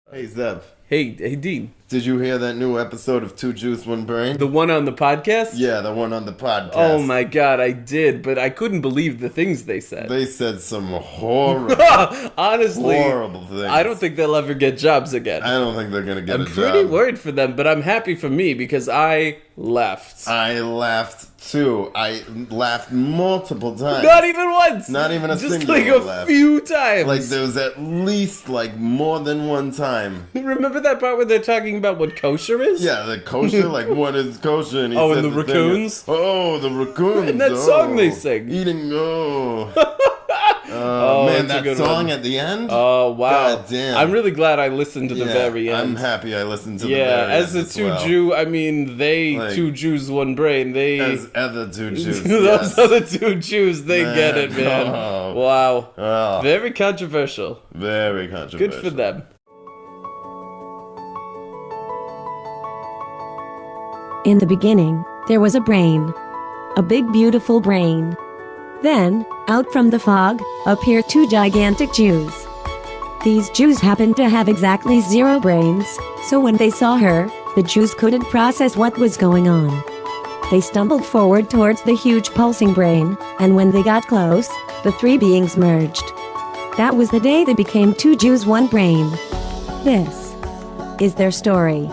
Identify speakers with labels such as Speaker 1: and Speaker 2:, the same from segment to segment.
Speaker 1: Hey, Zev.
Speaker 2: Hey, Dean.
Speaker 1: Did you hear that new episode of Two Juice, One Brain?
Speaker 2: The one on the podcast?
Speaker 1: Yeah, the one on the podcast.
Speaker 2: Oh my god, I did, but I couldn't believe the things they said.
Speaker 1: They said some horrible,
Speaker 2: Honestly,
Speaker 1: horrible things.
Speaker 2: I don't think they'll ever get jobs again.
Speaker 1: I don't think they're going to get a job.
Speaker 2: I'm pretty worried for them, but I'm happy for me because I laughed.
Speaker 1: I laughed too. I laughed multiple times.
Speaker 2: Not even once!
Speaker 1: Not even a
Speaker 2: Just
Speaker 1: singular
Speaker 2: like a
Speaker 1: laugh.
Speaker 2: few times.
Speaker 1: Like there was at least like more than one time.
Speaker 2: Remember that part where they're talking about what kosher is?
Speaker 1: Yeah, the kosher, like what is kosher? And he
Speaker 2: Oh,
Speaker 1: said
Speaker 2: and the
Speaker 1: thing,
Speaker 2: raccoons?
Speaker 1: oh, the raccoons.
Speaker 2: And that song they sing.
Speaker 1: Eating,
Speaker 2: Oh,
Speaker 1: man,
Speaker 2: it's a
Speaker 1: that
Speaker 2: good
Speaker 1: song
Speaker 2: one.
Speaker 1: at the end?
Speaker 2: Oh, wow.
Speaker 1: God damn.
Speaker 2: I'm really glad I listened to the very end.
Speaker 1: I'm happy I listened to the very
Speaker 2: Yeah,
Speaker 1: end
Speaker 2: as a
Speaker 1: as
Speaker 2: two
Speaker 1: well.
Speaker 2: Jew, I mean,
Speaker 1: Like,
Speaker 2: two Jews, one brain, they...
Speaker 1: As other two Jews,
Speaker 2: Those
Speaker 1: yes.
Speaker 2: other two Jews, they
Speaker 1: Man,
Speaker 2: get it, man.
Speaker 1: oh.
Speaker 2: Wow.
Speaker 1: Oh,
Speaker 2: Very controversial.
Speaker 1: very controversial.
Speaker 2: Good for them.
Speaker 3: In the beginning, there was a brain. A big beautiful brain. Then, out from the fog, appeared two gigantic Jews. These Jews happened to have exactly 0 brains, so when they saw her, the Jews couldn't process what was going on. They stumbled forward towards the huge pulsing brain, and when they got close, the 3 beings merged. That was the day they became 2 Jews, 1 brain. This is their story.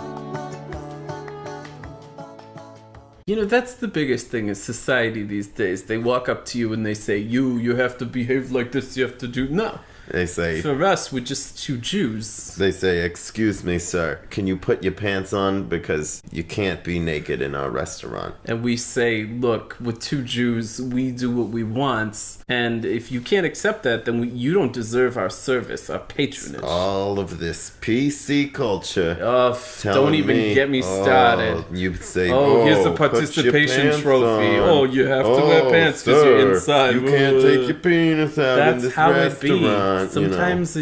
Speaker 2: You know, that's the biggest thing in society these days. They walk up to you and they say, you have to behave like this, you have to do... No.
Speaker 1: They say,
Speaker 2: For us, we're just 2 Jews.
Speaker 1: excuse me, sir, can you put your pants on? Because you can't be naked in our restaurant.
Speaker 2: And we say, look, we're 2 Jews, we do what we want, and if you can't accept that, then you don't deserve our service, our patronage.
Speaker 1: All of this PC culture.
Speaker 2: Don't even get me started.
Speaker 1: You say,
Speaker 2: Here's the
Speaker 1: put your
Speaker 2: participation
Speaker 1: pants
Speaker 2: trophy.
Speaker 1: on.
Speaker 2: Oh, you have to wear pants because
Speaker 1: sir,
Speaker 2: you're inside.
Speaker 1: You can't take your penis out in
Speaker 2: That's
Speaker 1: this
Speaker 2: how
Speaker 1: restaurant.
Speaker 2: it be. Sometimes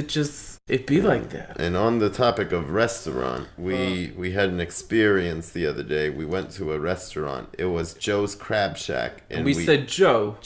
Speaker 2: it be like that.
Speaker 1: And on the topic of restaurant, we had an experience the other day. We went to a restaurant. It was Joe's Crab Shack.
Speaker 2: And we said, Joe,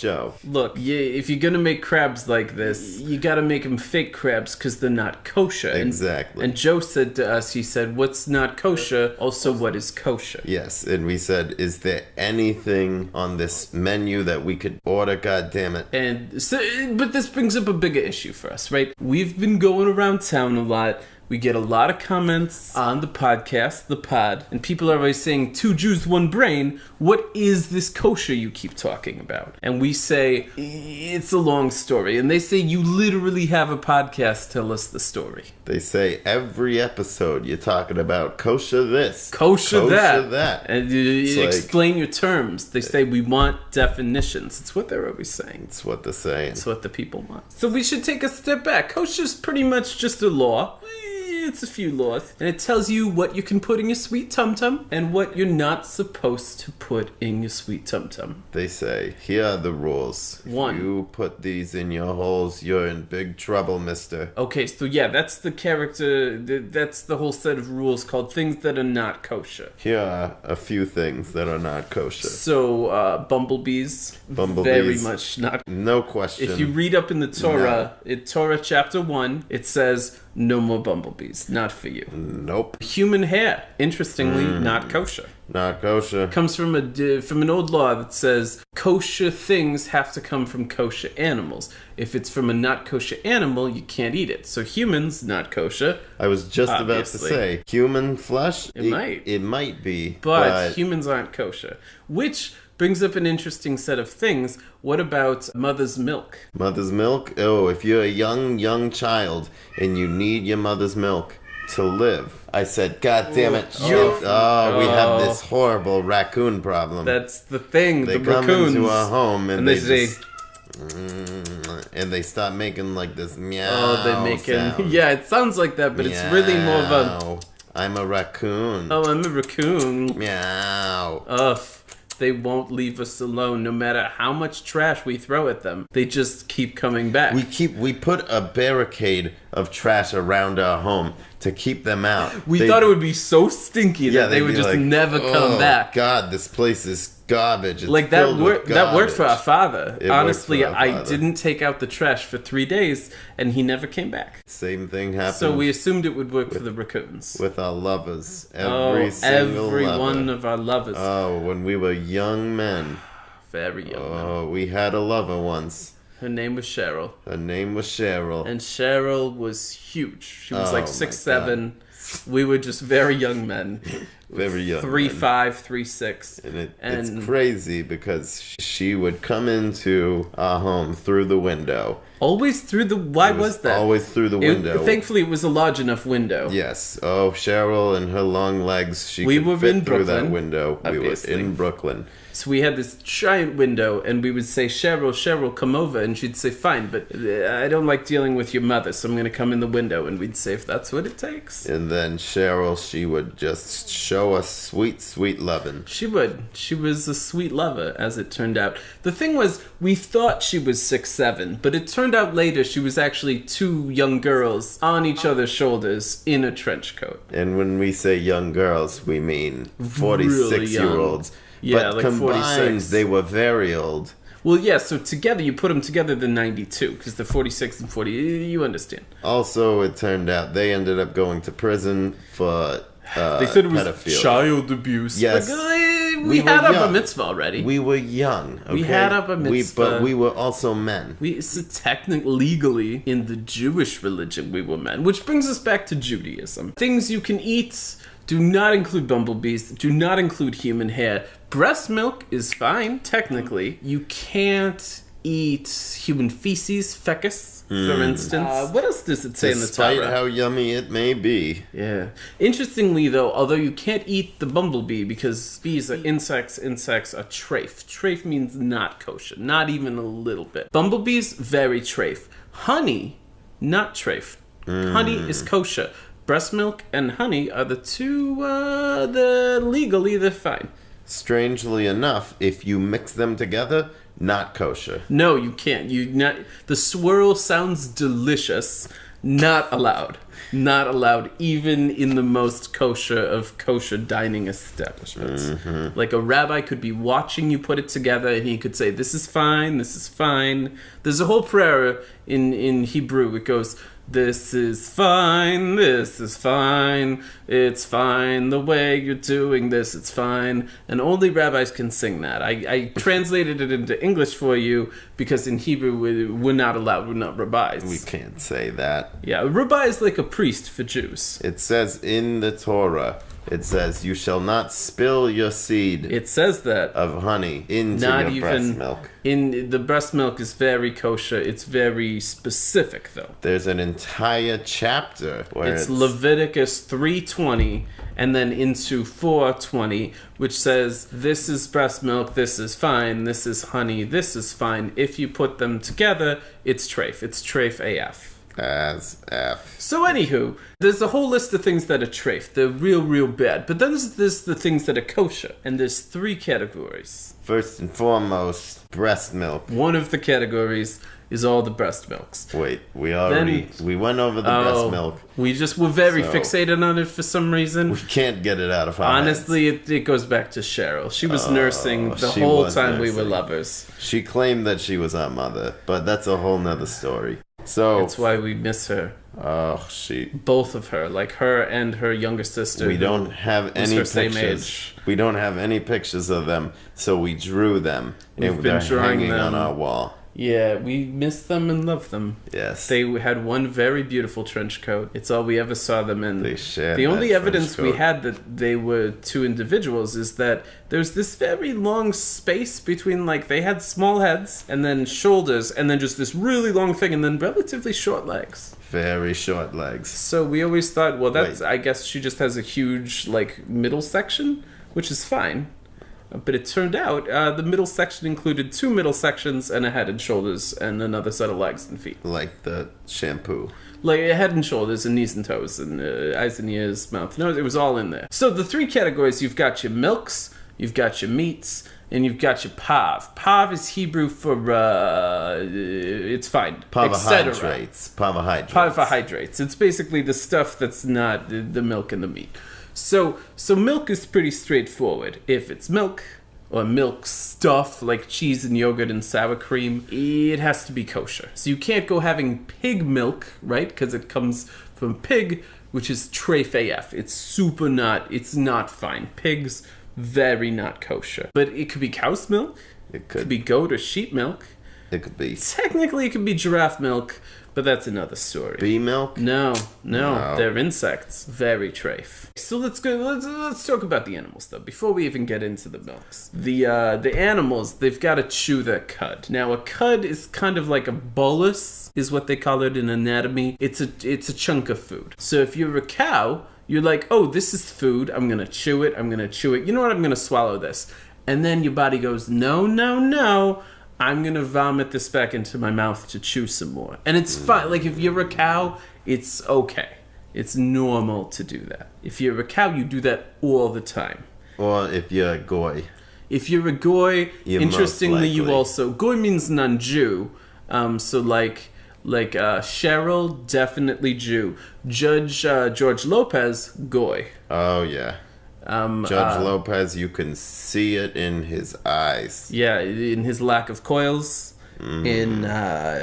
Speaker 2: look, if you're going to make crabs like this, you got to make them fake crabs because they're not kosher.
Speaker 1: Exactly.
Speaker 2: And Joe said to us, he said, what's not kosher? Also, what is kosher?
Speaker 1: Yes, and we said, is there anything on this menu that we could order? God damn it.
Speaker 2: And so, but this brings up a bigger issue for us, right? We've been going around town a lot. We get a lot of comments on the podcast, the pod, and people are always saying, 2 Jews, 1 brain. What is this kosher you keep talking about? And we say, it's a long story. And they say, you literally have a podcast, tell us the story.
Speaker 1: They say every episode you're talking about kosher this,
Speaker 2: Kosher that. And
Speaker 1: like,
Speaker 2: explain your terms. They say, we want definitions. It's what they're always saying.
Speaker 1: It's what they're saying.
Speaker 2: It's what the people want. So we should take a step back. Kosher's pretty much just a law. It's a few laws. And it tells you what you can put in your sweet tum-tum and what you're not supposed to put in your sweet tum-tum.
Speaker 1: They say, here are the rules.
Speaker 2: 1.
Speaker 1: If you put these in your holes, you're in big trouble, mister.
Speaker 2: Okay, so yeah, that's the character, that's the whole set of rules called things that are not kosher.
Speaker 1: Here are a few things that are not kosher.
Speaker 2: So, bumblebees. Very much not.
Speaker 1: No question.
Speaker 2: If you read up in the Torah, in Torah chapter 1, it says, no more bumblebees. Not for you.
Speaker 1: Nope.
Speaker 2: Human hair, interestingly, not kosher.
Speaker 1: Not kosher.
Speaker 2: Comes from an old law that says kosher things have to come from kosher animals. If it's from a not kosher animal, you can't eat it. So humans, not kosher.
Speaker 1: I was just
Speaker 2: obviously.
Speaker 1: about to say, human flesh?
Speaker 2: It
Speaker 1: might be.
Speaker 2: But humans aren't kosher. Which brings up an interesting set of things. What about mother's milk?
Speaker 1: Mother's milk? Oh, if you're a young child and you need your mother's milk to live. I said, God damn it. We have this horrible raccoon problem.
Speaker 2: That's the thing.
Speaker 1: They
Speaker 2: the
Speaker 1: come
Speaker 2: raccoons.
Speaker 1: into our home and
Speaker 2: they
Speaker 1: they
Speaker 2: say...
Speaker 1: and they start making like this meow sound.
Speaker 2: Yeah, it sounds like that, but
Speaker 1: Meow.
Speaker 2: it's really more of a...
Speaker 1: I'm a raccoon.
Speaker 2: Oh, I'm a raccoon.
Speaker 1: Meow.
Speaker 2: They won't leave us alone no matter how much trash we throw at them. They just keep coming back.
Speaker 1: We put a barricade of trash around our home to keep them out.
Speaker 2: We thought it would be so stinky that they would just
Speaker 1: like,
Speaker 2: never come back.
Speaker 1: God, this place is garbage. It's
Speaker 2: Like that worked for our father.
Speaker 1: It
Speaker 2: Honestly,
Speaker 1: worked for our
Speaker 2: I
Speaker 1: father.
Speaker 2: didn't take out the trash for 3 days, and he never came back.
Speaker 1: Same thing happened.
Speaker 2: So we assumed it would work for the raccoons.
Speaker 1: with our lovers. Every
Speaker 2: every
Speaker 1: lover.
Speaker 2: one of our lovers.
Speaker 1: Oh, when we were young men.
Speaker 2: Very young.
Speaker 1: Oh, we had a lover once.
Speaker 2: Her name was Cheryl.
Speaker 1: Her name was Cheryl.
Speaker 2: And Cheryl was huge. She was like
Speaker 1: my
Speaker 2: 6'7". We were just very young men.
Speaker 1: Very young.
Speaker 2: 3'5", 3'6".
Speaker 1: And it's crazy because she would come into our home through the window.
Speaker 2: Always through the... Why was that?
Speaker 1: Always through the window.
Speaker 2: Thankfully, it was a large enough window.
Speaker 1: Yes. Oh, Cheryl and her long legs.
Speaker 2: We were
Speaker 1: fit
Speaker 2: in
Speaker 1: through that
Speaker 2: Brooklyn,
Speaker 1: window.
Speaker 2: obviously.
Speaker 1: We were in Brooklyn.
Speaker 2: So we had this giant window, and we would say, Cheryl, Cheryl, come over. And she'd say, fine, but I don't like dealing with your mother, so I'm going to come in the window. And we'd say, if that's what it takes.
Speaker 1: And then Cheryl, she would just show us sweet, sweet loving.
Speaker 2: She would. She was a sweet lover, as it turned out. The thing was, we thought she was 6'7", but it turned out later she was actually 2 young girls on each other's shoulders in a trench coat.
Speaker 1: And when we say young girls, we mean
Speaker 2: Really
Speaker 1: 46-year-olds.
Speaker 2: Yeah,
Speaker 1: but
Speaker 2: like
Speaker 1: combined,
Speaker 2: 46.
Speaker 1: they were very old.
Speaker 2: Well, yeah, so together, you put them together, they're 92, because they're 46 and 40. You understand.
Speaker 1: Also, it turned out they ended up going to prison for
Speaker 2: They said it was
Speaker 1: pedophilia.
Speaker 2: child abuse.
Speaker 1: Yes.
Speaker 2: Like,
Speaker 1: We
Speaker 2: we had
Speaker 1: were
Speaker 2: our bar
Speaker 1: young.
Speaker 2: mitzvah already.
Speaker 1: We were young. Okay?
Speaker 2: We had our bar mitzvah.
Speaker 1: But we were also men.
Speaker 2: So technically, legally, in the Jewish religion, we were men. Which brings us back to Judaism. Things you can eat do not include bumblebees, do not include human hair. Breast milk is fine, technically. You can't eat human feces, fecus, for instance. What else does it say in the
Speaker 1: Despite
Speaker 2: Torah?
Speaker 1: how yummy it may be.
Speaker 2: Yeah. Interestingly, though, although you can't eat the bumblebee because bees are insects are treif. Treif means not kosher, not even a little bit. Bumblebees, very treif. Honey, not treif. Honey is kosher. Breast milk and honey are the two, legally they're fine.
Speaker 1: Strangely enough, if you mix them together, not kosher.
Speaker 2: No, you can't. The swirl sounds delicious. Not allowed. Not allowed, even in the most kosher of kosher dining establishments. Mm-hmm. Like a rabbi could be watching you put it together, and he could say, "This is fine. This is fine." There's a whole prayer in Hebrew. It goes, "This is fine, this is fine, it's fine the way you're doing this, it's fine." And only rabbis can sing that. I translated it into English for you because in Hebrew we're not allowed, we're not rabbis.
Speaker 1: We can't say that.
Speaker 2: Yeah, a rabbi is like a priest for Jews.
Speaker 1: It says in the Torah, it says, "You shall not spill your seed
Speaker 2: It says that.
Speaker 1: of honey into
Speaker 2: Not
Speaker 1: your breast
Speaker 2: even
Speaker 1: milk."
Speaker 2: in the breast milk is very kosher. It's very specific though.
Speaker 1: There's an entire chapter where
Speaker 2: It's Leviticus 3:20 and then into 4:20, which says this is breast milk, this is fine, this is honey, this is fine. If you put them together, it's treif. It's treif AF.
Speaker 1: as F.
Speaker 2: So anywho, there's a whole list of things that are treif. They're real bad. But then there's the things that are kosher. And there's 3 categories.
Speaker 1: First and foremost, breast milk.
Speaker 2: One of the categories is all the breast milks.
Speaker 1: Wait, we went over the breast milk.
Speaker 2: We just were very
Speaker 1: So-
Speaker 2: fixated on it for some reason.
Speaker 1: We can't get it out of our
Speaker 2: Honestly, it goes back to Cheryl. She was nursing the
Speaker 1: she
Speaker 2: whole
Speaker 1: was
Speaker 2: time we were
Speaker 1: nursing.
Speaker 2: lovers.
Speaker 1: She claimed that she was our mother, but that's a whole nother story. So,
Speaker 2: That's why we miss her.
Speaker 1: she.
Speaker 2: Both of her, like her and her younger sister.
Speaker 1: We
Speaker 2: who
Speaker 1: don't have
Speaker 2: was
Speaker 1: any
Speaker 2: her
Speaker 1: pictures.
Speaker 2: same age.
Speaker 1: We don't have any pictures of them, so we drew them.
Speaker 2: We've
Speaker 1: and
Speaker 2: been
Speaker 1: they're
Speaker 2: drawing
Speaker 1: hanging
Speaker 2: them.
Speaker 1: on our wall.
Speaker 2: Yeah, we miss them and love them.
Speaker 1: Yes.
Speaker 2: They had one very beautiful trench coat. It's all we ever saw them in.
Speaker 1: They shared
Speaker 2: The only
Speaker 1: that
Speaker 2: evidence
Speaker 1: trench
Speaker 2: we
Speaker 1: coat.
Speaker 2: had that they were 2 individuals is that there's this very long space between, like, they had small heads and then shoulders and then just this really long thing and then relatively short legs.
Speaker 1: Very short legs.
Speaker 2: So we always thought, well, that's,
Speaker 1: Wait.
Speaker 2: I guess she just has a huge, like, middle section, which is fine. But it turned out the middle section included 2 middle sections and a head and shoulders and another set of legs and feet.
Speaker 1: Like the shampoo.
Speaker 2: Like a head and shoulders and knees and toes and eyes and ears, mouth, nose. It was all in there. So the 3 categories, you've got your milks, you've got your meats, and you've got your pav. Pav is Hebrew for it's fine.
Speaker 1: Carbohydrates.
Speaker 2: Carbohydrates. It's basically the stuff that's not the milk and the meat. So milk is pretty straightforward. If it's milk or milk stuff like cheese and yogurt and sour cream, it has to be kosher. So you can't go having pig milk, right? Because it comes from pig, which is treif AF. It's not fine. Pigs, very not kosher. But it could be cow's milk. It could be goat or sheep milk.
Speaker 1: It could be.
Speaker 2: Technically, it could be giraffe milk, but that's another story.
Speaker 1: Bee milk?
Speaker 2: No. They're insects. Very treif. So let's talk about the animals, though, before we even get into the milks. The animals, they've got to chew their cud. Now, a cud is kind of like a bolus, is what they call it in anatomy. It's a chunk of food. So if you're a cow, you're like, oh, this is food. I'm going to chew it. You know what? I'm going to swallow this. And then your body goes, no. I'm going to vomit this back into my mouth to chew some more. And it's fine. Like, if you're a cow, it's okay. It's normal to do that. If you're a cow, you do that all the time.
Speaker 1: Or if you're a goy.
Speaker 2: If you're a goy, interestingly, you also... Goy means non-Jew. So, like Cheryl, definitely Jew. Judge George Lopez, goy.
Speaker 1: Oh, yeah. Judge Lopez, you can see it in his eyes.
Speaker 2: Yeah, in his lack of coils, in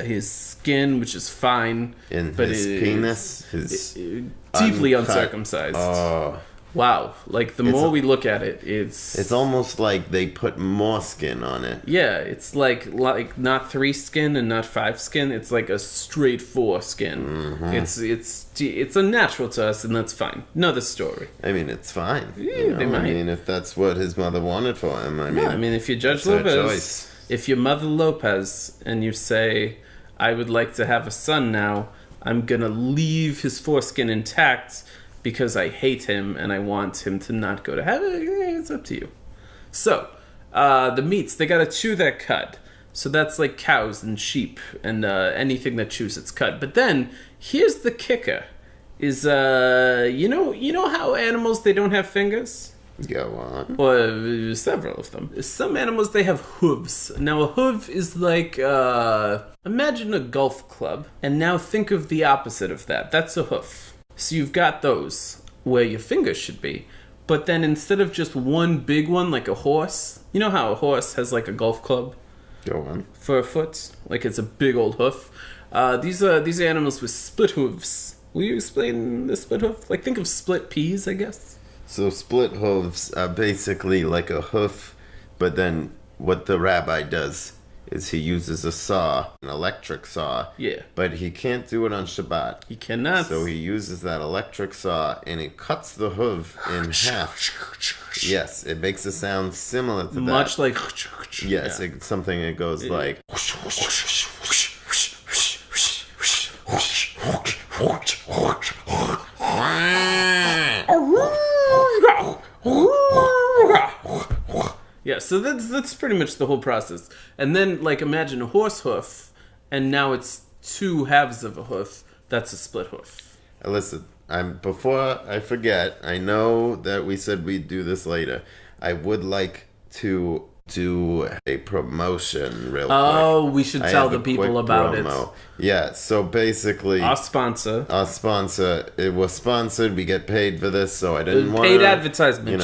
Speaker 2: his skin, which is fine.
Speaker 1: In his penis, his
Speaker 2: deeply
Speaker 1: uncut.
Speaker 2: Uncircumcised.
Speaker 1: Oh.
Speaker 2: Wow. Like, the more we look at it, it's
Speaker 1: almost like they put more skin on it.
Speaker 2: Yeah, it's like not 3 skin and not 5 skin. It's like a straight 4 skin. Mm-hmm. It's unnatural to us, and that's fine. Another story.
Speaker 1: I mean, it's fine.
Speaker 2: They might.
Speaker 1: I mean, if that's what his mother wanted for him. I mean,
Speaker 2: if you Judge Lopez, if you're Mother Lopez, and you say, I would like to have a son now, I'm going to leave his foreskin intact because I hate him and I want him to not go to heaven. It's up to you. So, the meats, they gotta chew that cud. So that's like cows and sheep and anything that chews its cud. But then, here's the kicker. Is, you know how animals, they don't have fingers?
Speaker 1: Go on.
Speaker 2: Or several of them. Some animals, they have hooves. Now, a hoof is like, imagine a golf club. And now think of the opposite of that. That's a hoof. So you've got those where your fingers should be, but then instead of just one big one like a horse, you know how a horse has like a golf club?
Speaker 1: Go on.
Speaker 2: For a foot? Like it's a big old hoof. These are animals with split hooves. Will you explain the split hoof? Like think of split peas, I guess.
Speaker 1: So split hooves are basically like a hoof, but then what the rabbi does is he uses a saw, an electric saw.
Speaker 2: Yeah.
Speaker 1: But he can't do it on Shabbat.
Speaker 2: He cannot.
Speaker 1: So he uses that electric saw and he cuts the hoof in half. Yes, it makes a sound similar to that.
Speaker 2: Much like...
Speaker 1: Yes, yeah. Something that goes like...
Speaker 2: Yeah, so that's pretty much the whole process. And then, like, imagine a horse hoof, and now it's 2 halves of a hoof. That's a split hoof.
Speaker 1: Listen, before I forget, I know that we said we'd do this later. I would like to do a promotion real quick.
Speaker 2: Oh, we should tell the people about it.
Speaker 1: Yeah, so basically...
Speaker 2: Our sponsor.
Speaker 1: It was sponsored. We get paid for this, so I didn't want to...
Speaker 2: Paid advertisement,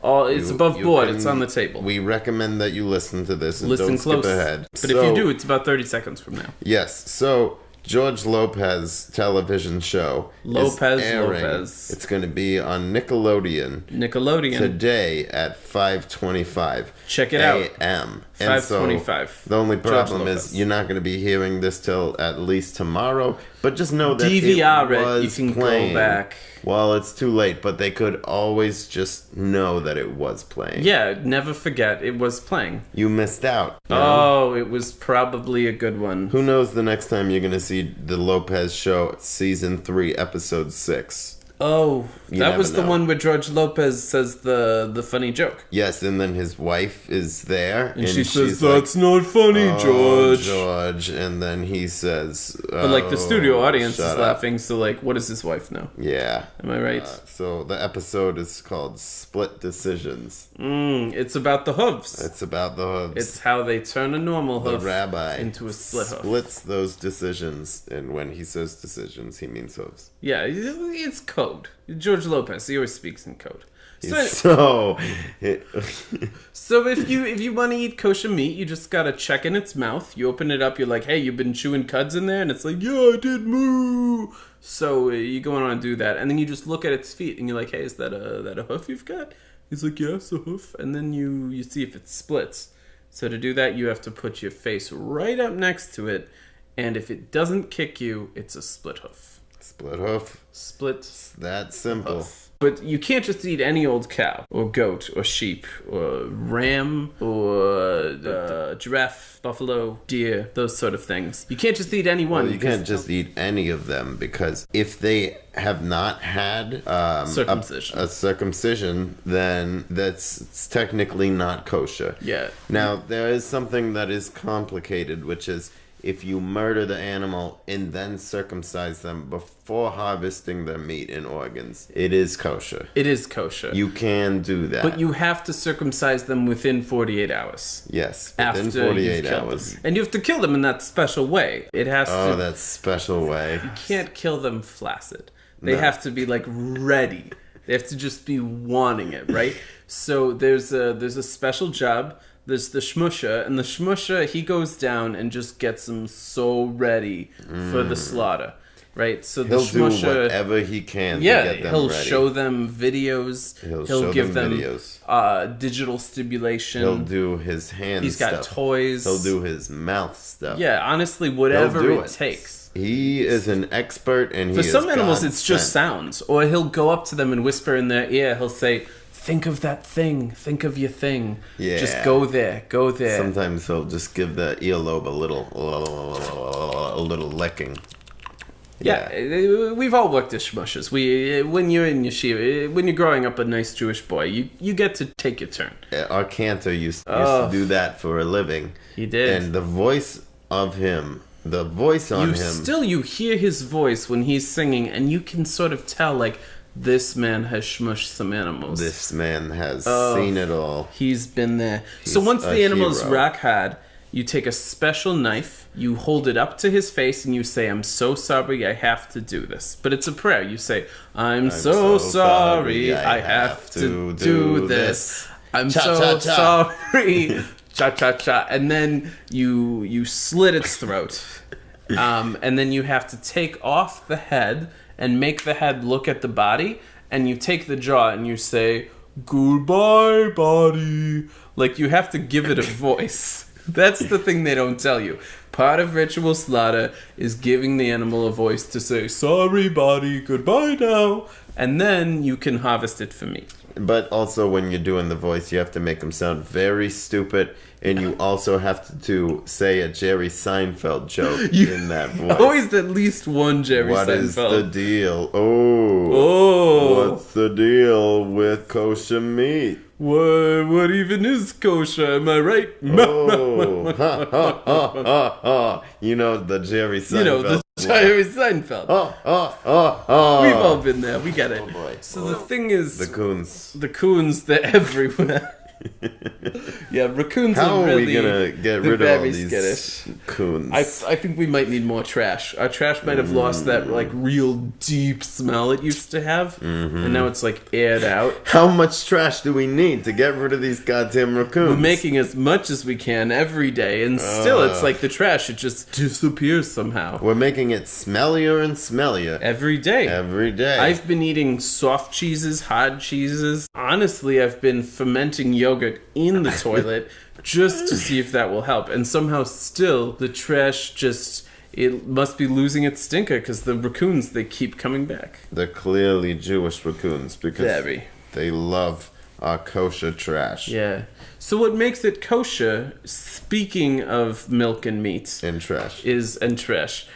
Speaker 2: it's above board. It's on the table.
Speaker 1: We recommend that you listen to this and don't skip ahead.
Speaker 2: But if you do, it's about 30 seconds from now.
Speaker 1: Yes. So George Lopez television show is airing. It's going to be on Nickelodeon today at 5:25.
Speaker 2: Check it out.
Speaker 1: a.m.
Speaker 2: 5:25.
Speaker 1: So the only problem is you're not going to be hearing this till at least tomorrow. But just know that
Speaker 2: DVR
Speaker 1: it was
Speaker 2: you can
Speaker 1: playing.
Speaker 2: Go back.
Speaker 1: Well, it's too late, but they could always just know that it was playing.
Speaker 2: Yeah, never forget it was playing.
Speaker 1: You missed out.
Speaker 2: Oh, it was probably a good one.
Speaker 1: Who knows the next time you're going to see The Lopez Show Season 3, Episode 6.
Speaker 2: Oh,
Speaker 1: You
Speaker 2: that
Speaker 1: never
Speaker 2: was the
Speaker 1: know.
Speaker 2: one where George Lopez says the funny joke.
Speaker 1: Yes, and then his wife is there,
Speaker 2: And she says,
Speaker 1: she's like,
Speaker 2: "That's not funny,
Speaker 1: "Oh,
Speaker 2: George."
Speaker 1: George, and then he says,
Speaker 2: But like the studio
Speaker 1: "Oh,
Speaker 2: audience is
Speaker 1: shut up."
Speaker 2: laughing, so like, what does his wife know?
Speaker 1: Yeah.
Speaker 2: Am I right?
Speaker 1: So the episode is called Split Decisions.
Speaker 2: It's about the hooves.
Speaker 1: It's about the hooves.
Speaker 2: It's how they turn a normal
Speaker 1: The
Speaker 2: hoof
Speaker 1: rabbi
Speaker 2: into a split hoof.
Speaker 1: splits those decisions, and when he says decisions, he means hooves.
Speaker 2: Yeah, it's code. George Lopez, he always speaks in code. So if you want to eat kosher meat, you just gotta check in its mouth. You open it up, you're like, hey, you've been chewing cuds in there? And it's like, yeah, I did, moo. So you go on and do that. And then you just look at its feet, and you're like, hey, is that a hoof you've got? He's like, yeah, it's a hoof. And then you see if it splits. So to do that, you have to put your face right up next to it. And if it doesn't kick you, it's a split hoof.
Speaker 1: Split hoof.
Speaker 2: Split
Speaker 1: That simple.
Speaker 2: hoof. But you can't just eat any old cow, or goat, or sheep, or ram, or giraffe, buffalo, deer, those sort of things. You can't just eat any one.
Speaker 1: Well, you can't just eat any of them, because if they have not had
Speaker 2: Circumcision.
Speaker 1: a circumcision, then it's technically not kosher.
Speaker 2: Yeah.
Speaker 1: Now, there is something that is complicated, which is if you murder the animal and then circumcise them before harvesting their meat and organs, it is kosher.
Speaker 2: It is kosher.
Speaker 1: You can do that.
Speaker 2: But you have to circumcise them within 48 hours.
Speaker 1: Yes,
Speaker 2: After
Speaker 1: within 48
Speaker 2: you've killed
Speaker 1: hours.
Speaker 2: them. And you have to kill them in that special way. It has
Speaker 1: Oh,
Speaker 2: to...
Speaker 1: that special way.
Speaker 2: You can't kill them flaccid. They
Speaker 1: No.
Speaker 2: have to be like ready. They have to just be wanting it, right? So there's a special job. There's the shmusha, and the shmusha, he goes down and just gets them so ready for the slaughter, right? So the
Speaker 1: He'll do
Speaker 2: shmusha,
Speaker 1: whatever he can to
Speaker 2: yeah,
Speaker 1: get them
Speaker 2: he'll
Speaker 1: ready.
Speaker 2: show them videos.
Speaker 1: He'll show
Speaker 2: give
Speaker 1: them
Speaker 2: them
Speaker 1: videos.
Speaker 2: digital stimulation.
Speaker 1: He'll do his hand
Speaker 2: He's
Speaker 1: stuff.
Speaker 2: got toys.
Speaker 1: He'll do his mouth stuff.
Speaker 2: Yeah, honestly, whatever
Speaker 1: He'll do
Speaker 2: it takes.
Speaker 1: He is an expert, and he
Speaker 2: For
Speaker 1: is
Speaker 2: some animals,
Speaker 1: God
Speaker 2: it's just
Speaker 1: sent.
Speaker 2: sounds. Or he'll go up to them and whisper in their ear. He'll say, think of that thing. Think of your thing.
Speaker 1: Yeah.
Speaker 2: Just go there. Go there.
Speaker 1: Sometimes he'll just give the earlobe a little licking.
Speaker 2: Yeah, we've all worked as shmushes. When you're in yeshiva, when you're growing up a nice Jewish boy, you get to take your turn.
Speaker 1: Our cantor used to do that for a living.
Speaker 2: He did.
Speaker 1: And the voice of him, the voice on him.
Speaker 2: You hear his voice when he's singing, and you can sort of tell, like, this man has shmushed some animals.
Speaker 1: This man has seen it all.
Speaker 2: He's been there. So
Speaker 1: He's
Speaker 2: once
Speaker 1: a
Speaker 2: the animal's
Speaker 1: hero.
Speaker 2: rock hard, you take a special knife, you hold it up to his face, and you say, I'm so sorry, I have to do this. But it's a prayer. You say, I'm so sorry, I have to do this. I'm so sorry. Cha-cha-cha. And then you slit its throat. And then you have to take off the head and make the head look at the body. And you take the jaw and you say, goodbye, body. Like, you have to give it a voice. That's the thing they don't tell you. Part of ritual slaughter is giving the animal a voice to say, sorry, body, goodbye now. And then you can harvest it for meat.
Speaker 1: But also, when you're doing the voice, you have to make him sound very stupid, and you also have to say a Jerry Seinfeld joke in that voice.
Speaker 2: Always at least one Jerry
Speaker 1: What
Speaker 2: Seinfeld.
Speaker 1: is the deal? Oh. What's the deal with kosher meat?
Speaker 2: What even is kosher? Am I right?
Speaker 1: Oh. Ha, ha, ha, ha, ha. You know the Jerry Seinfeld.
Speaker 2: You know, the Jerry Seinfeld. We've all been there. We get it.
Speaker 1: Oh boy.
Speaker 2: So the thing is,
Speaker 1: The coons.
Speaker 2: the coons, they're everywhere. Yeah, raccoons
Speaker 1: How
Speaker 2: are
Speaker 1: are
Speaker 2: really...
Speaker 1: we gonna get rid of all
Speaker 2: very
Speaker 1: these
Speaker 2: skittish.
Speaker 1: coons?
Speaker 2: I think we might need more trash. Our trash might have lost that, like, real deep smell it used to have. And now it's, like, aired out.
Speaker 1: How much trash do we need to get rid of these goddamn raccoons?
Speaker 2: We're making as much as we can every day, and still it's like the trash, it just disappears somehow.
Speaker 1: We're making it smellier and smellier
Speaker 2: Every day.
Speaker 1: every day.
Speaker 2: I've been eating soft cheeses, hard cheeses. Honestly, I've been fermenting yogurt in the toilet just to see if that will help. And somehow still, the trash just... It must be losing its stinker because the raccoons, they keep coming back.
Speaker 1: They're clearly Jewish raccoons because
Speaker 2: Very.
Speaker 1: they love our kosher trash
Speaker 2: Yeah. So what makes it kosher, speaking of milk and meat,
Speaker 1: and trash.
Speaker 2: and trash,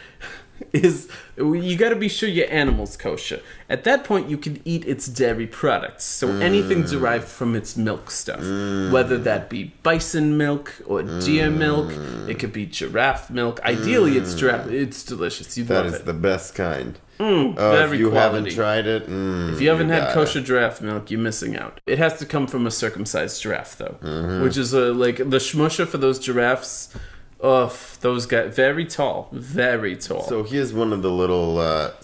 Speaker 2: is you got to be sure your animal's kosher. At that point, you can eat its dairy products. So anything derived from its milk stuff, whether that be bison milk or deer milk, it could be giraffe milk. Ideally, it's giraffe. It's delicious. You
Speaker 1: That
Speaker 2: love
Speaker 1: is
Speaker 2: it.
Speaker 1: the best kind.
Speaker 2: Very
Speaker 1: if you
Speaker 2: quality.
Speaker 1: haven't tried it,
Speaker 2: If you haven't had
Speaker 1: gotta.
Speaker 2: kosher giraffe milk, you're missing out. It has to come from a circumcised giraffe, though, which is like the shmusha for those giraffes. Those guys, very tall, very tall.
Speaker 1: So here's one of the little,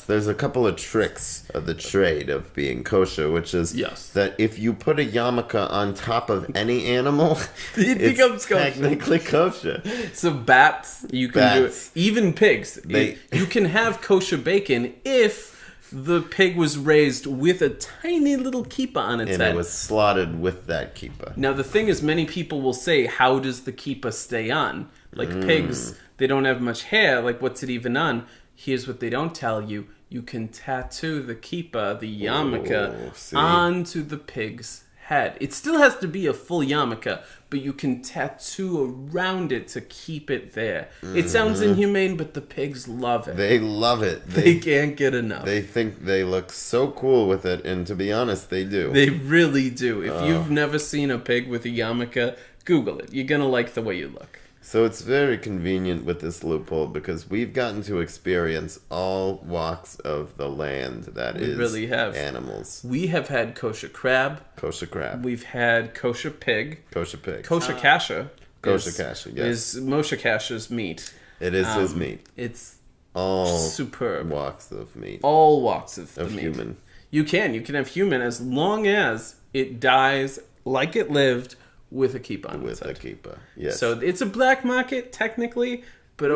Speaker 1: there's a couple of tricks of the trade of being kosher, which is
Speaker 2: Yes.
Speaker 1: that if you put a yarmulke on top of any animal,
Speaker 2: It
Speaker 1: it's
Speaker 2: becomes kosher.
Speaker 1: technically kosher.
Speaker 2: So bats, you can
Speaker 1: Bats.
Speaker 2: do it. Even pigs. You can have kosher bacon if the pig was raised with a tiny little kippah on its
Speaker 1: And
Speaker 2: head.
Speaker 1: it was slaughtered with that kippah.
Speaker 2: Now the thing is, many people will say, how does the kippah stay on? Like pigs, they don't have much hair, like what's it even on? Here's what they don't tell you. You can tattoo the kippah, the yarmulke,
Speaker 1: see?
Speaker 2: onto the pig's head. It still has to be a full yarmulke, but you can tattoo around it to keep it there. It sounds inhumane, but the pigs love it.
Speaker 1: They love it.
Speaker 2: They can't get enough.
Speaker 1: They think they look so cool with it, and to be honest, they do.
Speaker 2: They really do. If you've never seen a pig with a yarmulke, Google it. You're gonna like the way you look.
Speaker 1: So it's very convenient with this loophole because we've gotten to experience all walks of the land that
Speaker 2: We
Speaker 1: is
Speaker 2: really have.
Speaker 1: animals.
Speaker 2: We have had kosher crab.
Speaker 1: Kosher crab,
Speaker 2: We've had kosher pig.
Speaker 1: kosher pig.
Speaker 2: Kosher kasha.
Speaker 1: Kosher
Speaker 2: is-
Speaker 1: kasha, yes.
Speaker 2: Is Moshe Kasha's meat.
Speaker 1: It is his meat.
Speaker 2: It's
Speaker 1: All
Speaker 2: superb.
Speaker 1: walks of meat.
Speaker 2: All walks of the
Speaker 1: Of
Speaker 2: meat.
Speaker 1: human.
Speaker 2: You can have human as long as it dies like it lived with a kippah on its
Speaker 1: With a
Speaker 2: head.
Speaker 1: kippah. Yes.
Speaker 2: So it's a black market technically, but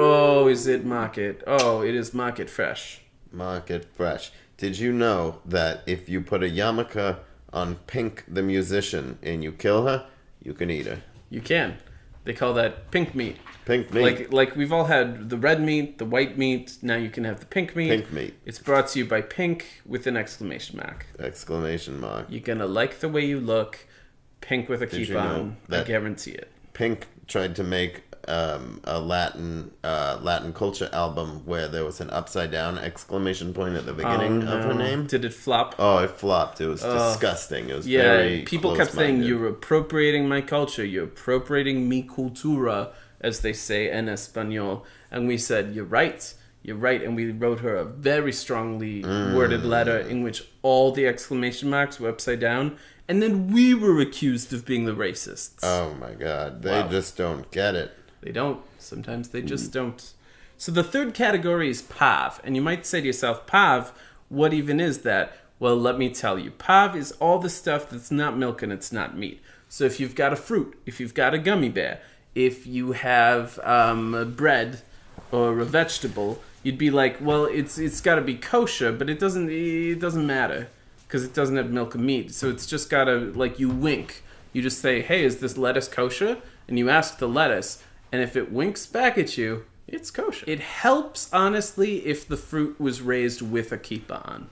Speaker 2: is it market? It is market fresh.
Speaker 1: Market fresh. Did you know that if you put a yarmulke on Pink the musician and you kill her, you can eat her?
Speaker 2: You can. They call that pink meat.
Speaker 1: Pink meat.
Speaker 2: Like we've all had the red meat, the white meat. Now you can have the pink meat.
Speaker 1: Pink meat.
Speaker 2: It's brought to you by Pink with an exclamation mark.
Speaker 1: Exclamation mark.
Speaker 2: You're gonna like the way you look. Pink with a
Speaker 1: Did
Speaker 2: keep
Speaker 1: you know
Speaker 2: on. I
Speaker 1: that-
Speaker 2: guarantee it.
Speaker 1: Pink tried to make a Latin culture album where there was an upside down exclamation point at the beginning of her name.
Speaker 2: Did it flop?
Speaker 1: Oh, it flopped. It was disgusting. It was
Speaker 2: Yeah,
Speaker 1: very
Speaker 2: people kept saying
Speaker 1: close-minded.
Speaker 2: you're appropriating my culture, you're appropriating mi cultura, as they say in Espanol. And we said, you're right, and we wrote her a very strongly worded letter in which all the exclamation marks were upside down, and then we were accused of being the racists.
Speaker 1: Oh my god, they
Speaker 2: Wow.
Speaker 1: just don't get it.
Speaker 2: They don't. Sometimes they just don't. So the third category is pav. And you might say to yourself, pav, what even is that? Well, let me tell you. Pav is all the stuff that's not milk and it's not meat. So if you've got a fruit, if you've got a gummy bear, if you have a bread or a vegetable, you'd be like, well, it's got to be kosher, but it doesn't matter because it doesn't have milk and meat. So it's just got to, like, you wink. You just say, hey, is this lettuce kosher? And you ask the lettuce, and if it winks back at you, it's kosher. It helps, honestly, if the fruit was raised with a kippah on.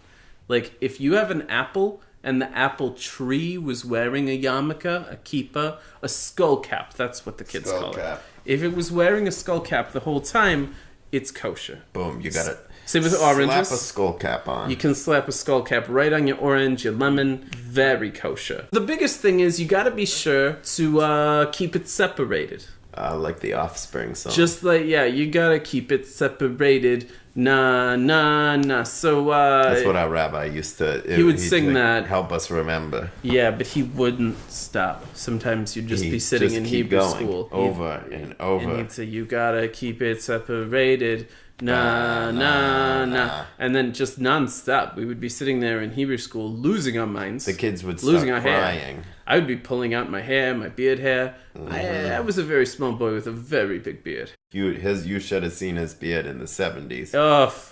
Speaker 2: Like, if you have an apple and the apple tree was wearing a yarmulke, a kippah, a skull cap, that's what the kids
Speaker 1: Skull
Speaker 2: call
Speaker 1: cap.
Speaker 2: it. If it was wearing a skull cap the whole time, it's kosher.
Speaker 1: Boom, you got it.
Speaker 2: Same with oranges.
Speaker 1: Slap a skull cap on.
Speaker 2: You can slap a skull cap right on your orange, your lemon. Very kosher. The biggest thing is you gotta be sure to keep it separated.
Speaker 1: Like the Offspring song.
Speaker 2: Just like, you gotta keep it separated. Nah, nah, nah. So,
Speaker 1: That's what our rabbi used to.
Speaker 2: He would
Speaker 1: he'd,
Speaker 2: sing that.
Speaker 1: Help us remember.
Speaker 2: yeah, but he wouldn't stop. Sometimes you'd just be
Speaker 1: He'd
Speaker 2: sitting
Speaker 1: just
Speaker 2: in
Speaker 1: keep
Speaker 2: Hebrew
Speaker 1: going
Speaker 2: school.
Speaker 1: over and over.
Speaker 2: And he'd say, you gotta keep it separated. Nah, nah, nah. And then just nonstop. We would be sitting there in Hebrew school losing our minds.
Speaker 1: The kids would
Speaker 2: losing
Speaker 1: start
Speaker 2: our hair.
Speaker 1: crying.
Speaker 2: I would be pulling out my hair, my beard hair. I was a very small boy with a very big beard.
Speaker 1: You should have seen his beard in the 70s.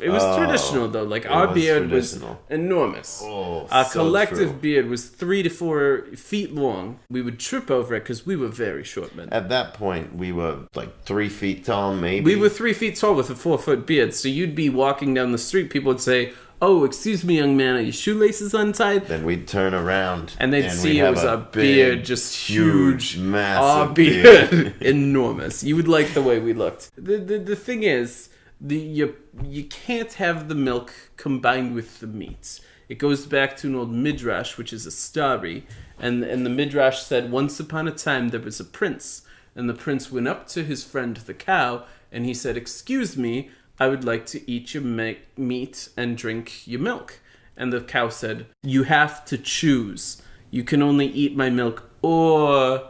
Speaker 2: It was traditional though. Like
Speaker 1: it
Speaker 2: our
Speaker 1: was
Speaker 2: beard
Speaker 1: traditional.
Speaker 2: was enormous.
Speaker 1: Oh,
Speaker 2: Our
Speaker 1: so
Speaker 2: collective
Speaker 1: true.
Speaker 2: beard was 3 to 4 feet long. We would trip over it because we were very short men.
Speaker 1: At that point, we were like 3 feet tall, maybe.
Speaker 2: We were 3 feet tall with a 4-foot beard. So you'd be walking down the street. People would say, "Oh, excuse me, young man, are your shoelaces untied?"
Speaker 1: Then we'd turn around.
Speaker 2: And they'd see
Speaker 1: we'd
Speaker 2: it
Speaker 1: have
Speaker 2: was
Speaker 1: a
Speaker 2: a
Speaker 1: big,
Speaker 2: beard, just huge,
Speaker 1: massive
Speaker 2: our beard, enormous. You would like the way we looked. The thing is, you can't have the milk combined with the meat. It goes back to an old midrash, which is a story, and the midrash said, once upon a time there was a prince, and the prince went up to his friend the cow, and he said, "Excuse me, I would like to eat your meat and drink your milk." And the cow said, "You have to choose. You can only eat my milk or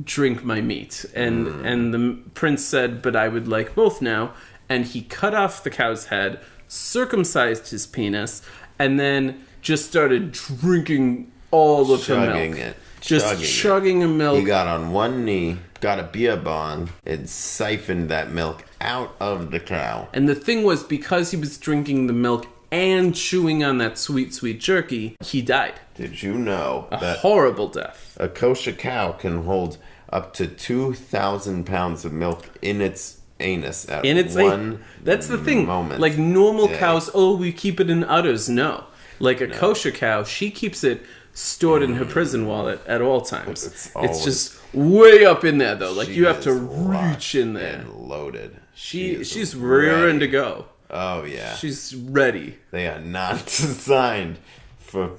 Speaker 2: drink my meat." And the prince said, "But I would like both now." And he cut off the cow's head, circumcised his penis, and then just started drinking all of her milk. Just chugging the milk.
Speaker 1: He got on one knee, got a beer bong, and siphoned that milk out of the cow.
Speaker 2: And the thing was, because he was drinking the milk and chewing on that sweet, sweet jerky, he died.
Speaker 1: Did you know
Speaker 2: A
Speaker 1: that
Speaker 2: horrible death.
Speaker 1: a kosher cow can hold up to 2,000 pounds of milk in its anus at one
Speaker 2: That's the thing.
Speaker 1: moment?
Speaker 2: Like normal
Speaker 1: Yeah.
Speaker 2: cows, we keep it in udders. No. Like a kosher cow, she keeps it stored in her prison wallet at all times. It's just way up in there, though. Like, you have to reach in there.
Speaker 1: And loaded.
Speaker 2: She's rearing to go.
Speaker 1: Oh, yeah.
Speaker 2: She's ready.
Speaker 1: They are not designed for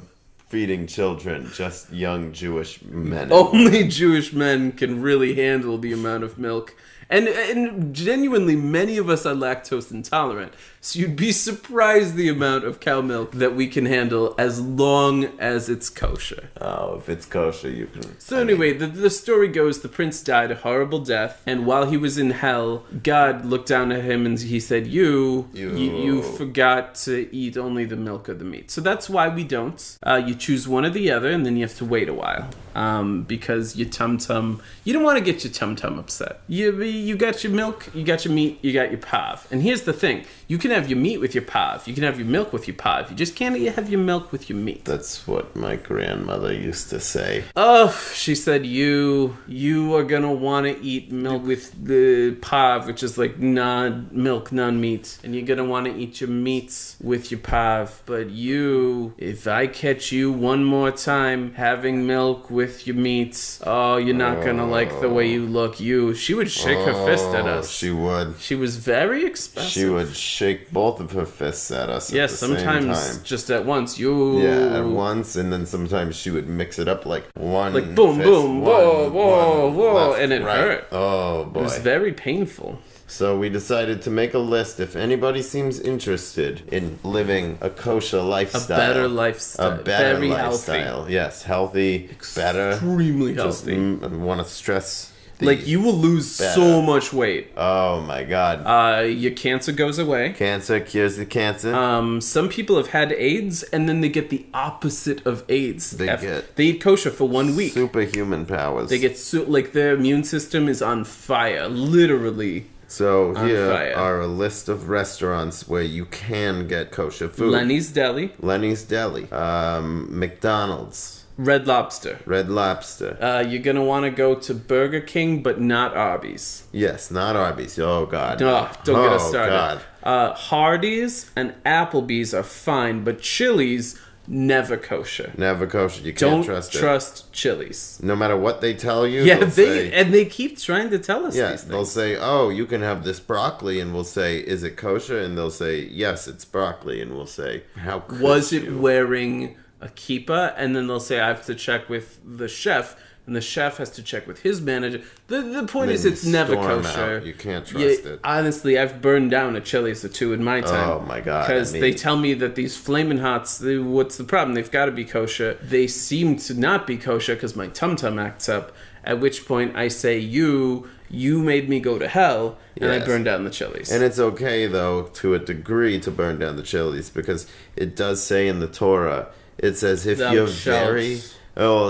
Speaker 1: feeding children, just young Jewish men.
Speaker 2: Only Jewish men can really handle the amount of milk. And genuinely, many of us are lactose intolerant. So you'd be surprised the amount of cow milk that we can handle as long as it's kosher.
Speaker 1: Oh, if it's kosher, you can...
Speaker 2: So anyway, the story goes, the prince died a horrible death, and while he was in hell, God looked down at him and he said, you forgot to eat only the milk or the meat. So that's why we don't. You choose one or the other, and then you have to wait a while. Because your tum-tum... You don't want to get your tum-tum upset. You got your milk, you got your meat, you got your pav. And here's the thing. You can have your meat with your pav. You can have your milk with your pav. You just can't have your milk with your meat.
Speaker 1: That's what my grandmother used to say.
Speaker 2: Oh, she said, you are going to want to eat milk with the pav, which is like non-milk, non-meat. And you're going to want to eat your meats with your pav. But if I catch you one more time having milk with your meats, you're not going to like the way you look. She would shake her fist at us.
Speaker 1: She would.
Speaker 2: She was very expressive.
Speaker 1: She would shake both of her fists at us at the
Speaker 2: sometimes
Speaker 1: same time.
Speaker 2: just at once.
Speaker 1: Yeah, at once, and then sometimes she would mix it up like one
Speaker 2: like boom,
Speaker 1: fist,
Speaker 2: boom, whoa, whoa, whoa,
Speaker 1: left,
Speaker 2: and it
Speaker 1: right.
Speaker 2: hurt.
Speaker 1: Oh, boy.
Speaker 2: It was very painful.
Speaker 1: So we decided to make a list if anybody seems interested in living a kosher lifestyle.
Speaker 2: A better lifestyle.
Speaker 1: A better
Speaker 2: very
Speaker 1: lifestyle.
Speaker 2: Healthy.
Speaker 1: Yes, healthy, better.
Speaker 2: Extremely healthy.
Speaker 1: I want to stress...
Speaker 2: Like, you will lose so much weight.
Speaker 1: Oh, my God.
Speaker 2: Your cancer goes away.
Speaker 1: Cancer cures the cancer.
Speaker 2: Some people have had AIDS, and then they get the opposite of AIDS. They eat kosher for 1 week.
Speaker 1: Superhuman powers.
Speaker 2: They get, their immune system is on fire. Literally.
Speaker 1: So here are a list of restaurants where you can get kosher food.
Speaker 2: Lenny's Deli.
Speaker 1: McDonald's.
Speaker 2: Red Lobster. You're going to want to go to Burger King, but not Arby's.
Speaker 1: Yes, not Arby's. Oh, God.
Speaker 2: No, don't get us started.
Speaker 1: God.
Speaker 2: Hardee's and Applebee's are fine, but Chili's, never kosher.
Speaker 1: Never kosher. You can't trust it.
Speaker 2: Don't trust Chili's.
Speaker 1: No matter what they tell you.
Speaker 2: Yeah, they keep trying to tell us these things.
Speaker 1: They'll say, oh, you can have this broccoli, and we'll say, is it kosher? And they'll say, yes, it's broccoli. And we'll say, how could
Speaker 2: Was it wearing a kippah? And then they'll say, I have to check with the chef, and the chef has to check with his manager. The point is, it's never kosher.
Speaker 1: You can't trust it.
Speaker 2: Honestly, I've burned down a Chili's or two in my time.
Speaker 1: Oh, my God.
Speaker 2: Because they tell me that these Flamin' Hots, what's the problem? They've got to be kosher. They seem to not be kosher because my tum-tum acts up, at which point I say, you made me go to hell, and I burned down the Chili's.
Speaker 1: And it's okay, though, to a degree, to burn down the Chili's, because it does say in the Torah, it says if you're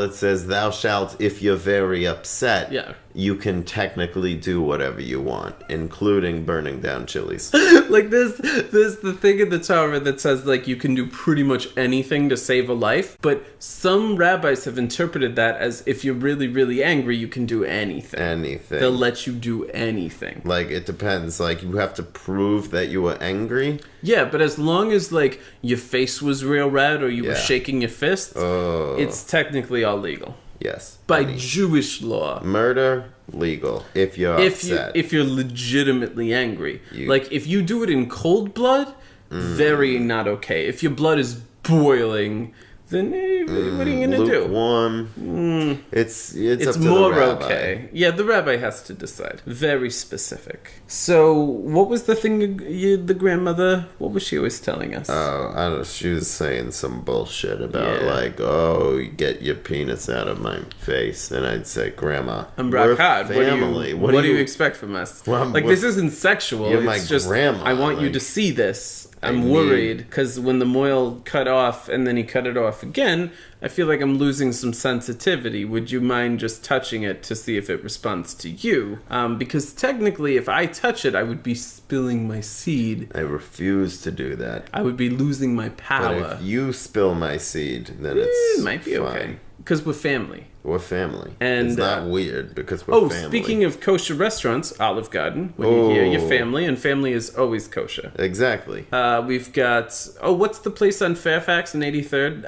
Speaker 1: it says thou shalt, if you're very upset, you can technically do whatever you want, including burning down Chili's.
Speaker 2: Like, there's the thing in the Torah that says, like, you can do pretty much anything to save a life, but some rabbis have interpreted that as if you're really, really angry, you can do anything. They'll let you do anything.
Speaker 1: Like, it depends. Like, you have to prove that you were angry.
Speaker 2: Yeah, but as long as, like, your face was real red or you were shaking your fist, it's technically all legal.
Speaker 1: Yes.
Speaker 2: By Jewish law.
Speaker 1: Murder, legal if you're upset.
Speaker 2: If you're legitimately angry. Like, if you do it in cold blood, very not okay. If your blood is boiling, then what are you going to do?
Speaker 1: Lukewarm. It's up to
Speaker 2: more
Speaker 1: the rabbi.
Speaker 2: okay. Yeah, the rabbi has to decide. Very specific. So, what was the thing the grandmother, what was she always telling us?
Speaker 1: Oh, I don't know. She was saying some bullshit about you get your penis out of my face. And I'd say, Grandma, we're family.
Speaker 2: What do you expect from us?
Speaker 1: Well,
Speaker 2: this isn't sexual.
Speaker 1: You're
Speaker 2: it's
Speaker 1: my
Speaker 2: just,
Speaker 1: grandma.
Speaker 2: I want you to see this. I'm worried because when the moil cut off and then he cut it off again, I feel like I'm losing some sensitivity. Would you mind just touching it to see if it responds to you? Because technically, if I touch it, I would be spilling my seed.
Speaker 1: I refuse to do that.
Speaker 2: I would be losing my power.
Speaker 1: But if you spill my seed, then it
Speaker 2: might be fine. Okay. Because we're family.
Speaker 1: We're family.
Speaker 2: And
Speaker 1: it's not weird because we're family.
Speaker 2: Speaking of kosher restaurants, Olive Garden, when you hear your family, and family is always kosher.
Speaker 1: Exactly.
Speaker 2: We've got, what's the place on Fairfax and 83rd?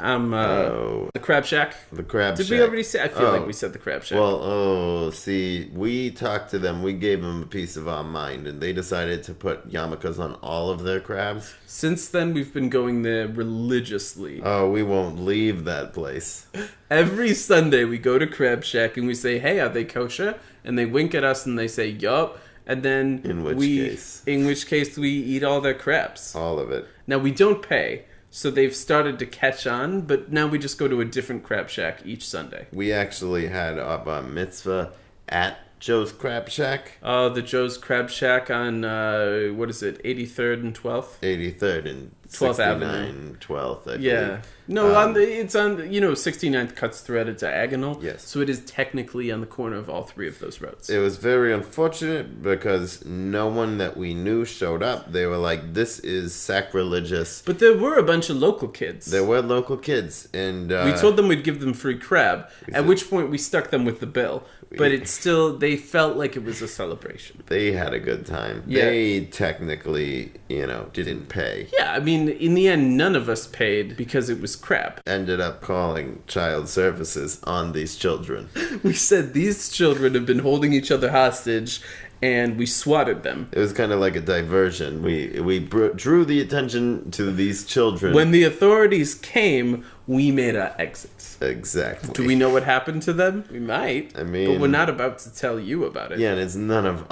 Speaker 2: The Crab Shack.
Speaker 1: The Crab Shack.
Speaker 2: Did we already say? I feel like we said the Crab Shack.
Speaker 1: Well, see, we talked to them. We gave them a piece of our mind, and they decided to put yarmulkes on all of their crabs.
Speaker 2: Since then, we've been going there religiously.
Speaker 1: Oh, we won't leave that place.
Speaker 2: Every Sunday, we go to Crab Shack and we say, hey, are they kosher? And they wink at us and they say, yup. And then in which case we eat all their crabs.
Speaker 1: All of it.
Speaker 2: Now, we don't pay, so they've started to catch on, but now we just go to a different Crab Shack each Sunday.
Speaker 1: We actually had our bar mitzvah at Joe's Crab Shack.
Speaker 2: Oh, the Joe's Crab Shack on, 83rd and 12th?
Speaker 1: 83rd and
Speaker 2: 12th Avenue.
Speaker 1: 12th, I believe.
Speaker 2: Yeah. No, it's on, 69th cuts through at a diagonal.
Speaker 1: Yes.
Speaker 2: So it is technically on the corner of all three of those roads.
Speaker 1: It was very unfortunate because no one that we knew showed up. They were like, this is sacrilegious.
Speaker 2: But there were a bunch of local kids.
Speaker 1: There were local kids. And
Speaker 2: we told them we'd give them free crab, at which point we stuck them with the bill. But it's still, they felt like it was a celebration.
Speaker 1: They had a good time.
Speaker 2: Yeah.
Speaker 1: They technically, didn't pay.
Speaker 2: Yeah, I mean, in the end, none of us paid because it was crap.
Speaker 1: Ended up calling child services on these children.
Speaker 2: We said these children have been holding each other hostage, and we swatted them.
Speaker 1: It was kind of like a diversion. We drew the attention to these children.
Speaker 2: When the authorities came, we made our exits.
Speaker 1: Exactly.
Speaker 2: Do we know what happened to them? We might.
Speaker 1: I mean,
Speaker 2: but we're not about to tell you about it.
Speaker 1: Yeah, and it's none of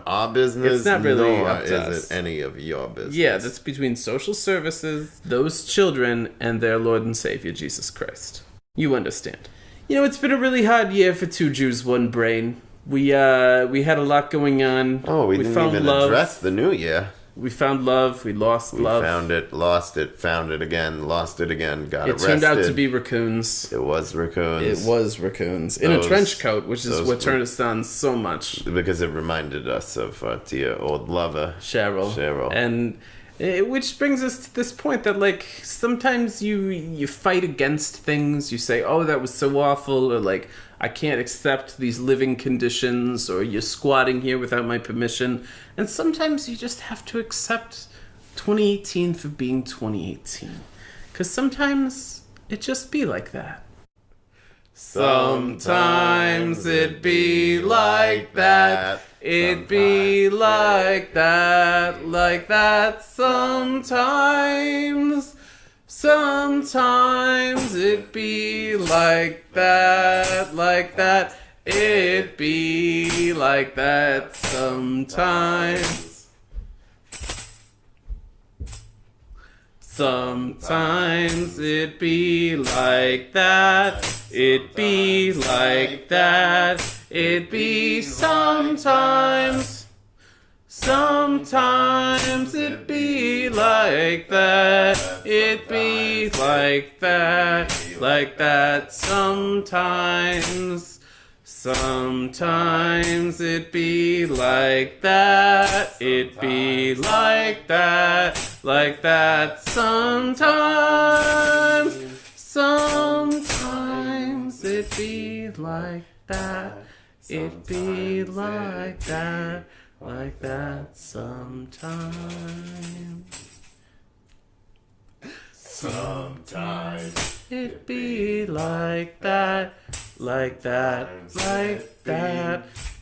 Speaker 1: our business.
Speaker 2: It's not really
Speaker 1: nor
Speaker 2: up to
Speaker 1: is
Speaker 2: us.
Speaker 1: It any of your business.
Speaker 2: Yeah, that's between social services, those children, and their Lord and Savior, Jesus Christ. You understand. It's been a really hard year for Two Jews, One Brain. We had a lot going on.
Speaker 1: Oh, we didn't even address the new year.
Speaker 2: We found love. We lost love.
Speaker 1: We found it, lost it, found it again, lost it again, got arrested.
Speaker 2: It turned out to be raccoons.
Speaker 1: It was raccoons.
Speaker 2: It was raccoons. In a trench coat, which is what turned us on so much.
Speaker 1: Because it reminded us of our dear old lover,
Speaker 2: Cheryl. And which brings us to this point that, sometimes you fight against things. You say, oh, that was so awful, or I can't accept these living conditions, or you're squatting here without my permission. And sometimes you just have to accept 2018 for being 2018. Because sometimes it just be like that. Sometimes it be like that. It be like that, like that. Sometimes it be like that, like that. It be like that sometimes. Sometimes it be like that. It be like that. It be sometimes. Sometimes it be like that. It be like that sometimes. Sometimes it be like that. It be like that sometimes. Sometimes it be like that. It be like that sometimes. Sometimes it be like that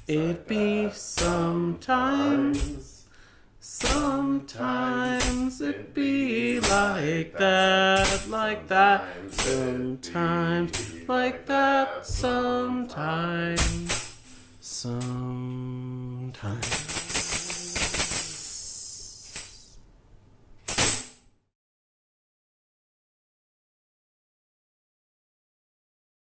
Speaker 2: It be sometimes. Sometimes it be like that. Sometimes like that. Sometimes.